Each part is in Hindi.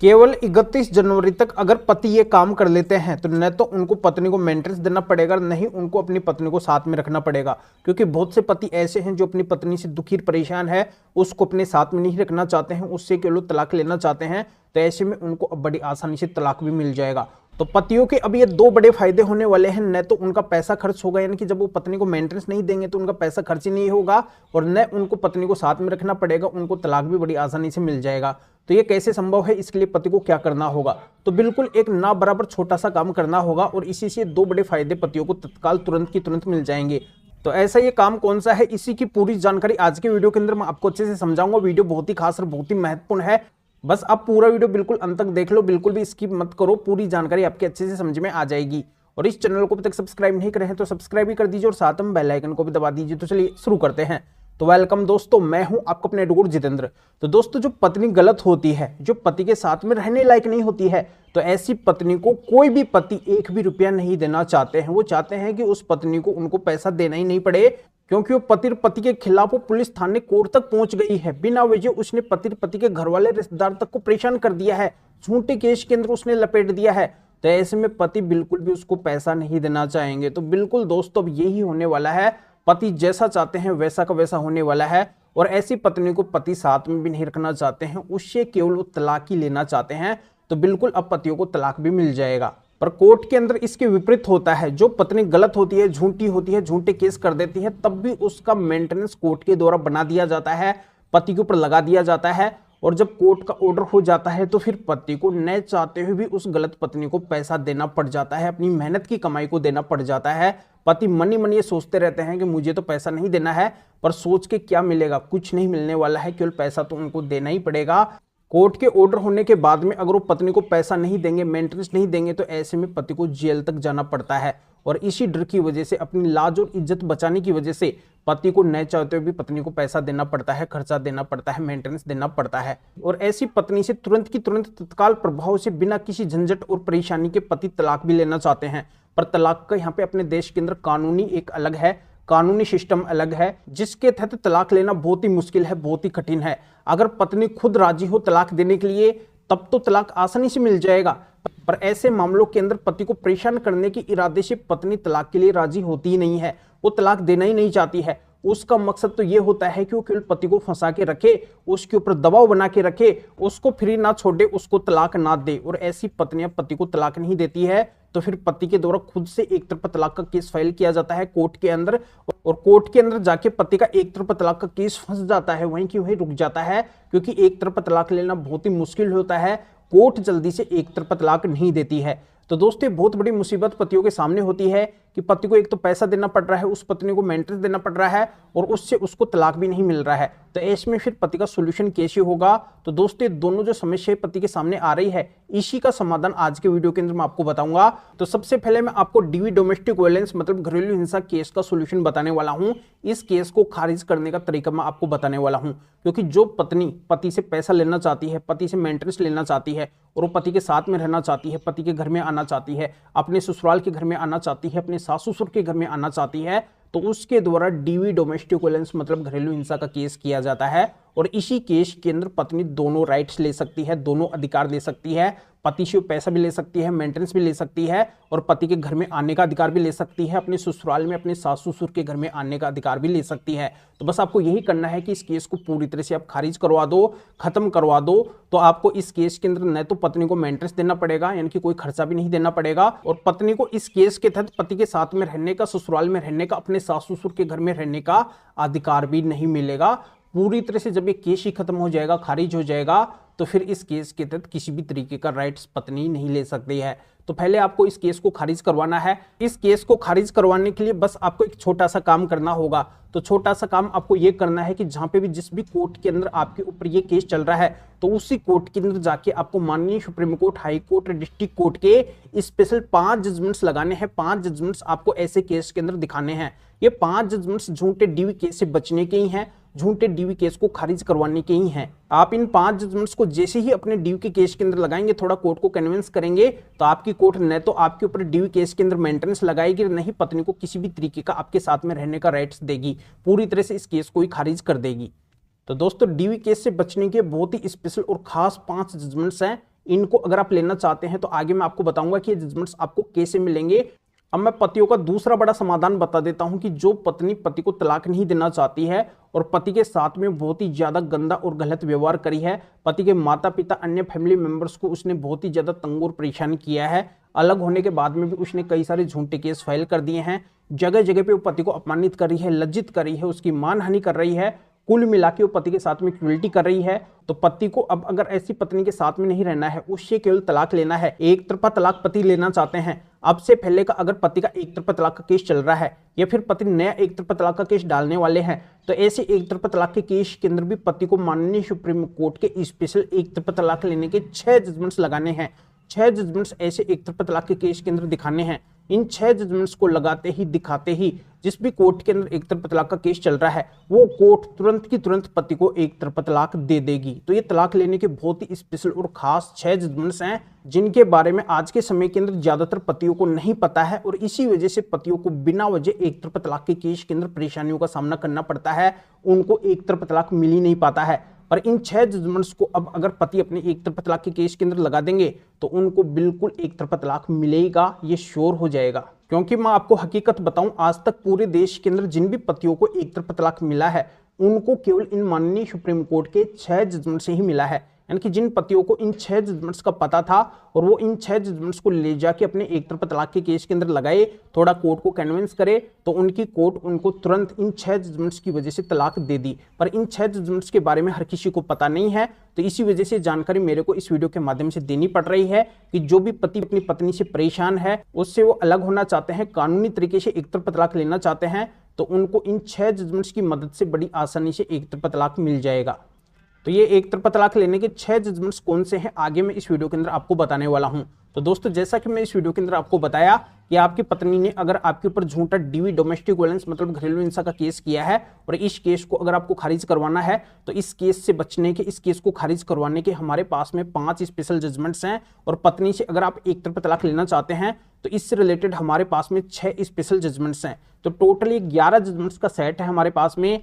केवल 31 जनवरी तक अगर पति ये काम कर लेते हैं तो न तो उनको पत्नी को मेंटेनेंस देना पड़ेगा, नहीं उनको अपनी पत्नी को साथ में रखना पड़ेगा। क्योंकि बहुत से पति ऐसे हैं जो अपनी पत्नी से दुखी परेशान है, उसको अपने साथ में नहीं रखना चाहते हैं, उससे केवल तलाक लेना चाहते हैं। तो ऐसे में उनको अब बड़ी आसानी से तलाक भी मिल जाएगा। तो पतियों के अब ये दो बड़े फायदे होने वाले हैं। न तो उनका पैसा खर्च होगा, यानी कि जब वो पत्नी को मेंटेनेंस नहीं देंगे तो उनका पैसा खर्च ही नहीं होगा, और न उनको पत्नी को साथ में रखना पड़ेगा, उनको तलाक भी बड़ी आसानी से मिल जाएगा। तो ये कैसे संभव है, इसके लिए पति को क्या करना होगा? तो बिल्कुल एक ना बराबर छोटा सा काम करना होगा और इसी से दो बड़े फायदे पतियों को तत्काल तुरंत की तुरंत मिल जाएंगे। तो ऐसा ये काम कौन सा है, इसी की पूरी जानकारी आज के वीडियो के अंदर मैं आपको अच्छे से समझाऊंगा। वीडियो बहुत ही खास और बहुत ही महत्वपूर्ण है, बस आप पूरा वीडियो बिल्कुल अंत तक देख लो, बिल्कुल भी स्किप मत करो, पूरी जानकारी आपके अच्छे से समझ में आ जाएगी। और इस चैनल को अभी तक सब्सक्राइब नहीं करे हैं तो सब्सक्राइब भी कर दीजिए और साथ में बेल आइकन को भी दबा दीजिए। तो चलिए शुरू करते हैं। तो वेलकम दोस्तों, मैं हूं आपका अपने गुरु जितेंद्र। तो दोस्तों, जो पत्नी गलत होती है, जो पति के साथ में रहने लायक नहीं होती है, तो ऐसी पत्नी को कोई भी पति एक भी रुपया नहीं देना चाहते हैं। वो चाहते हैं कि उस पत्नी को उनको पैसा देना ही नहीं पड़े, क्योंकि वो पति के खिलाफ वो पुलिस थाने कोर्ट तक पहुंच गई है। बिना वजह उसने पति के घर वाले रिश्तेदार तक को परेशान कर दिया है, झूठे केस के अंदर उसने लपेट दिया है। तो ऐसे में पति बिल्कुल भी उसको पैसा नहीं देना चाहेंगे। तो बिल्कुल दोस्तों, अब यही होने वाला है, पति जैसा चाहते हैं वैसा का वैसा होने वाला है। और ऐसी पत्नी को पति साथ में भी नहीं रखना चाहते हैं, उससे केवल वो तलाक ही लेना चाहते हैं। तो बिल्कुल अब पतियों को तलाक भी मिल जाएगा। पर कोर्ट के अंदर इसके विपरीत होता है। जो पत्नी गलत होती है, झूठी होती है, झूठे केस कर देती है, तब भी उसका मेंटेनेंस कोर्ट के द्वारा बना दिया जाता है, पति के ऊपर लगा दिया जाता है। और जब कोर्ट का ऑर्डर हो जाता है तो फिर पति को न चाहते हुए भी उस गलत पत्नी को पैसा देना पड़ जाता है, अपनी मेहनत की कमाई को देना पड़ जाता है। पति मनी मन ये सोचते रहते हैं कि मुझे तो पैसा नहीं देना है, पर सोच के क्या मिलेगा, कुछ नहीं मिलने वाला है, केवल पैसा तो उनको देना ही पड़ेगा। कोर्ट के ऑर्डर होने के बाद में अगर वो पत्नी को पैसा नहीं देंगे, मेंटेनेंस नहीं देंगे, तो ऐसे में पति को जेल तक जाना पड़ता है। और इसी डर की वजह से, अपनी लाज और इज्जत बचाने की वजह से पति को न चाहते हुए भी पत्नी को पैसा देना पड़ता है, खर्चा देना पड़ता है, मेंटेनेंस देना पड़ता है। और ऐसी पत्नी से तुरंत की तुरंत तत्काल प्रभाव से बिना किसी झंझट और परेशानी के पति तलाक भी लेना चाहते हैं। पर तलाक का यहाँ पे अपने देश के अंदर कानूनी एक अलग है, कानूनी सिस्टम अलग है, जिसके तहत तलाक लेना बहुत ही मुश्किल है, बहुत ही कठिन है। अगर पत्नी खुद राजी हो तलाक देने के लिए तब तो तलाक आसानी से मिल जाएगा, पर ऐसे मामलों के अंदर पति को परेशान करने के इरादे से पत्नी तलाक के लिए राजी होती ही नहीं है, वो तलाक देना ही नहीं चाहती है। उसका मकसद तो ये होता है कि वो केवल पति को फंसा के रखे, उसके ऊपर दबाव बना के रखे, उसको फ्री ना छोड़े, उसको तलाक ना दे। और ऐसी पत्नियां पति को तलाक नहीं देती है तो फिर पति के द्वारा खुद से एक तरफा तलाक का केस फाइल किया जाता है कोर्ट के अंदर, और कोर्ट के अंदर जाके पति का एक तरफा तलाक का केस फंस जाता है, वहीं की वहीं रुक जाता है। क्योंकि एक तरफा तलाक लेना बहुत ही मुश्किल होता है, कोर्ट जल्दी से एक तरफा तलाक नहीं देती है। तो दोस्तों, बहुत बड़ी मुसीबत पतियों के सामने होती है कि पति को एक तो पैसा देना पड़ रहा है, उस पत्नी को मेंटेनेंस देना पड़ रहा है, और उससे उसको तलाक भी नहीं मिल रहा है। तो ऐसे में फिर पति का सोल्यूशन कैसे होगा? तो दोस्तों, दोनों जो समस्या पति के सामने आ रही है, इसी का समाधान आज के वीडियो के अंदर मैं आपको बताऊंगा। तो सबसे पहले मैं आपको डीवी डोमेस्टिक वायलेंस मतलब घरेलू हिंसा केस का सोल्यूशन बताने वाला हूं। इस केस को खारिज करने का तरीका मैं आपको बताने वाला हूं। क्योंकि जो पत्नी पति से पैसा लेना चाहती है, पति से मेंटेनेंस लेना चाहती है, और वो पति के साथ में रहना चाहती है, पति के घर में आना चाहती है, अपने ससुराल के घर में आना चाहती है, अपने सास ससुर के घर में आना चाहती है, तो उसके द्वारा डीवी डोमेस्टिक वायलेंस मतलब घरेलू हिंसा का केस किया जाता है। और इसी केस के अंदर पत्नी दोनों राइट्स ले सकती है, दोनों अधिकार ले सकती है। पति से पैसा भी ले सकती है, मेंटेनेंस भी ले सकती है, और पति के घर में आने का अधिकार भी ले सकती है, अपने ससुराल में अपने सास ससुर के घर में आने का अधिकार भी ले सकती है। तो बस आपको यही करना है कि इस केस को पूरी तरह से आप खारिज करवा दो, खत्म करवा दो। तो आपको इस केस के अंदर न तो पत्नी को मेंटेनेंस देना पड़ेगा, यानी कि कोई खर्चा भी नहीं देना पड़ेगा, और पत्नी को इस केस के तहत पति के साथ में रहने का, ससुराल में रहने का, अपने सास ससुर के घर में रहने का अधिकार भी नहीं मिलेगा। पूरी तरह से जब ये केस ही खत्म हो जाएगा, खारिज हो जाएगा, तो फिर इस केस के तहत किसी भी तरीके का राइट्स पत्नी नहीं ले सकती है। तो पहले आपको इस केस को खारिज करवाना है। इस केस को खारिज करवाने के लिए बस आपको एक छोटा सा काम करना होगा। तो छोटा सा काम आपको ये करना है कि जहां पे भी जिस भी कोर्ट के अंदर आपके ऊपर ये केस चल रहा है, तो उसी कोर्ट के अंदर जाके आपको माननीय supreme court, high court, district court के स्पेशल 5 जजमेंट्स लगाने हैं। 5 जजमेंट्स आपको ऐसे केस के अंदर दिखाने हैं। ये 5 जजमेंट्स झूठे डीवी केस से बचने के ही हैं, झूठे डीवी केस को खारिज करवाने के ही हैं। आप इन 5 जजमेंट्स को जैसे ही अपने डीवी के केस के अंदर लगाएंगे, थोड़ा कोर्ट को कन्विंस करेंगे, तो आपकी कोर्ट न तो आपके ऊपर डीवी केस के अंदर मेंटेनेंस लगाएगी, नहीं पत्नी को किसी भी तरीके का आपके साथ में रहने का राइट्स देगी, पूरी तरह से इस केस को ही खारिज कर देगी। तो दोस्तों, डीवी केस से बचने के बहुत ही स्पेशल और खास 5 जजमेंट्स हैं। इनको अगर आप लेना चाहते हैं तो आगे मैं आपको बताऊंगा कि ये जजमेंट्स आपको कैसे मिलेंगे। अब मैं पतियों का दूसरा बड़ा समाधान बता देता हूं कि जो पत्नी पति को तलाक नहीं देना चाहती है और पति के साथ में बहुत ही ज्यादा गंदा और गलत व्यवहार करी है, पति के माता पिता अन्य फैमिली मेंबर्स को उसने बहुत ही ज्यादा तंग और परेशान किया है, अलग होने के बाद में भी उसने कई सारे झूठे केस फाइल कर दिए हैं, जगह जगह पे वो पति को अपमानित कर रही है, लज्जित कर रही है, उसकी मानहानि कर रही है, कुल मिला के वो पति के साथ में क्रूरल्टी कर रही है, तो पति को अब अगर ऐसी पत्नी के साथ में नहीं रहना है, उससे केवल तलाक लेना है। एक तरफा तलाक पति लेना चाहते हैं, अब से पहले का अगर पति का एक तरफा तलाक का केस चल रहा है या फिर पति नया एक तरफा तलाक का केस डालने वाले हैं, तो ऐसे एक तरफा तलाक के केस के अंदर भी पति को माननीय सुप्रीम कोर्ट के स्पेशल एक तरफा तलाक लेने के 6 जजमेंट्स लगाने हैं। 6 जजमेंट्स ऐसे एक तरफा तलाक के केस के अंदर दिखाने हैं। इन 6 जजमेंट्स को लगाते ही दिखाते ही जिस भी कोर्ट के अंदर एक तरफा तलाक का केस चल रहा है, वो कोर्ट तुरंत की तुरंत पति को एक तरफा तलाक दे देगी। तो ये तलाक लेने के बहुत ही स्पेशल और खास 6 जजमेंट्स हैं, जिनके बारे में आज के समय के अंदर ज्यादातर पतियों को नहीं पता है और इसी वजह से पतियों को बिना वजह एक तरफा तलाक के केस के अंदर परेशानियों का सामना करना पड़ता है, उनको एक तरफा तलाक मिल ही नहीं पाता है। और इन 6 जजमेंट्स को अब अगर पति अपने एक तरफा तलाक के केस के अंदर लगा देंगे तो उनको बिल्कुल एक तरफा तलाक मिलेगा, ये श्योर हो जाएगा। क्योंकि मैं आपको हकीकत बताऊं, आज तक पूरे देश के अंदर जिन भी पतियों को एक तरफा तलाक मिला है उनको केवल इन माननीय सुप्रीम कोर्ट के 6 जजमेंट से ही मिला है। यानी कि जिन पतियों को इन 6 जजमेंट्स का पता था और वो इन 6 जजमेंट्स को ले जाके अपने एक तरफा तलाक के केस के अंदर लगाए, थोड़ा कोर्ट को कन्विंस करे, तो उनकी कोर्ट उनको तुरंत इन 6 जजमेंट्स की वजह से तलाक दे दी। पर इन 6 जजमेंट्स के बारे में हर किसी को पता नहीं है, तो इसी वजह से जानकारी मेरे को इस वीडियो के माध्यम से देनी पड़ रही है कि जो भी पति अपनी पत्नी से परेशान है, उससे वो अलग होना चाहते हैं, कानूनी तरीके से एक तरफा तलाक लेना चाहते हैं, तो उनको इन 6 जजमेंट्स की मदद से बड़ी आसानी से एक तरफा तलाक मिल जाएगा। तो ये एक तरफा तलाक लेने के 6 जजमेंट्स कौन से हैं, आगे मैं इस वीडियो के अंदर आपको बताने वाला हूं। तो दोस्तों, जैसा कि मैं इस वीडियो के अंदर आपको बताया कि आपकी पत्नी ने अगर आपके ऊपर झूठा डीवी डोमेस्टिक वायलेंस मतलब घरेलू हिंसा का केस किया है और इस केस को अगर आपको खारिज करवाना है, तो इस केस से बचने के, इस केस को खारिज करवाने के हमारे पास में 5 स्पेशल जजमेंट्स हैं। और पत्नी से अगर आप एक तरफा तलाक लेना चाहते हैं तो इससे रिलेटेड हमारे पास में 6 स्पेशल जजमेंट्स हैं। तो टोटली 11 जजमेंट्स का सेट है हमारे पास में।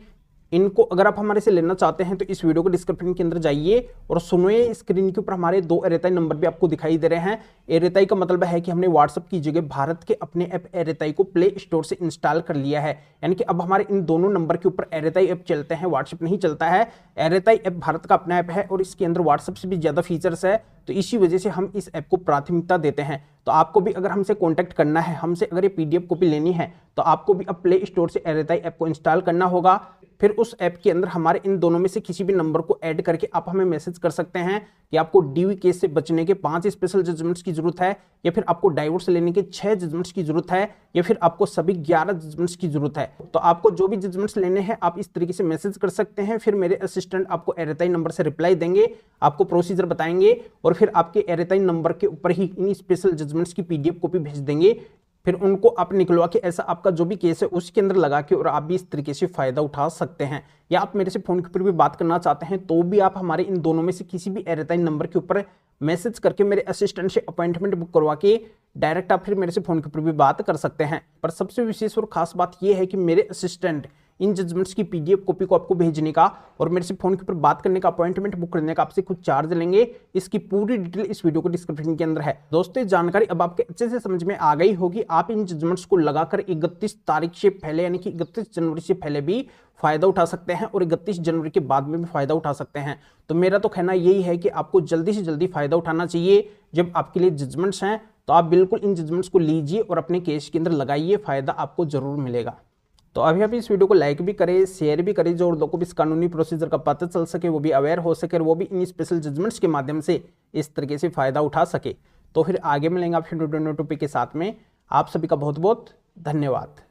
इनको अगर आप हमारे से लेना चाहते हैं तो इस वीडियो को डिस्क्रिप्शन के अंदर जाइए और सुनिए, स्क्रीन के ऊपर हमारे 2 एरेताई नंबर भी आपको दिखाई दे रहे हैं। एरेताई का मतलब है कि हमने व्हाट्सएप की जगह भारत के अपने ऐप एरेताई को प्ले स्टोर से इंस्टॉल कर लिया है, यानी कि अब हमारे इन दोनों नंबर के ऊपर एरेताई ऐप चलते हैं, व्हाट्सएप नहीं चलता है। एरेताई ऐप भारत का अपना ऐप है और इसके अंदर व्हाट्सएप से भी ज्यादा फीचर्स है, तो इसी वजह से हम इस ऐप को प्राथमिकता देते हैं। तो आपको भी अगर हमसे कांटेक्ट करना है, हमसे अगर ये पीडीएफ कॉपी लेनी है, तो आपको भी अब प्ले स्टोर से एरेताई ऐप को इंस्टॉल करना होगा। फिर उस ऐप के अंदर हमारे इन दोनों में से किसी भी नंबर को ऐड करके आप हमें मैसेज कर सकते हैं कि आपको डीवी केस से बचने के 5 स्पेशल जजमेंट्स की जरूरत है, या फिर आपको डाइवोर्स लेने के 6 जजमेंट्स की जरूरत है, या फिर आपको सभी 11 जजमेंट्स की जरूरत है। तो आपको जो भी जजमेंट्स लेने हैं आप इस तरीके से मैसेज कर सकते हैं। फिर मेरे असिस्टेंट आपको एरेताई नंबर से रिप्लाई देंगे, आपको प्रोसीजर बताएंगे और फिर आपके एरेताई नंबर के ऊपर ही इन स्पेशल जजमेंट्स की पीडीएफ कॉपी भेज देंगे। फिर उनको आप निकलवा के ऐसा आपका जो भी केस है उसके अंदर लगा के और आप भी इस तरीके से फायदा उठा सकते हैं। या आप मेरे से फोन के ऊपर भी बात करना चाहते हैं तो भी आप हमारे इन दोनों में से किसी भी एरेताई नंबर के ऊपर मैसेज करके मेरे असिस्टेंट से अपॉइंटमेंट बुक करवा के डायरेक्ट आप फिर मेरे से फोन के ऊपर भी बात कर सकते हैं। पर सबसे विशेष और खास बात यह है कि मेरे असिस्टेंट इन जजमेंट्स की पीडीएफ कॉपी को आपको भेजने का और मेरे से फोन के ऊपर बात करने का, अपॉइंटमेंट बुक करने का आपसे कुछ चार्ज लेंगे। इसकी पूरी डिटेल इस वीडियो को डिस्क्रिप्शन के अंदर है। दोस्तों, जानकारी अब आपके अच्छे से समझ में आ गई होगी। आप इन जजमेंट्स को लगाकर 31 तारीख से पहले यानी कि 31 जनवरी से पहले भी फायदा उठा सकते हैं और 31 जनवरी के बाद में भी फायदा उठा सकते हैं। तो मेरा तो कहना यही है कि आपको जल्दी से जल्दी फायदा उठाना चाहिए। जब आपके लिए जजमेंट्स हैं तो आप बिल्कुल इन जजमेंट्स को लीजिए और अपने केस के अंदर लगाइए, फायदा आपको जरूर मिलेगा। तो अभी आप इस वीडियो को लाइक भी करें, शेयर भी करें, जो और लोगों को भी इस कानूनी प्रोसीजर का पता चल सके, वो भी अवेयर हो सके और वो भी इन स्पेशल जजमेंट्स के माध्यम से इस तरीके से फायदा उठा सके। तो फिर आगे मिलेंगे आपसे टॉपिक के साथ में। आप सभी का बहुत बहुत धन्यवाद।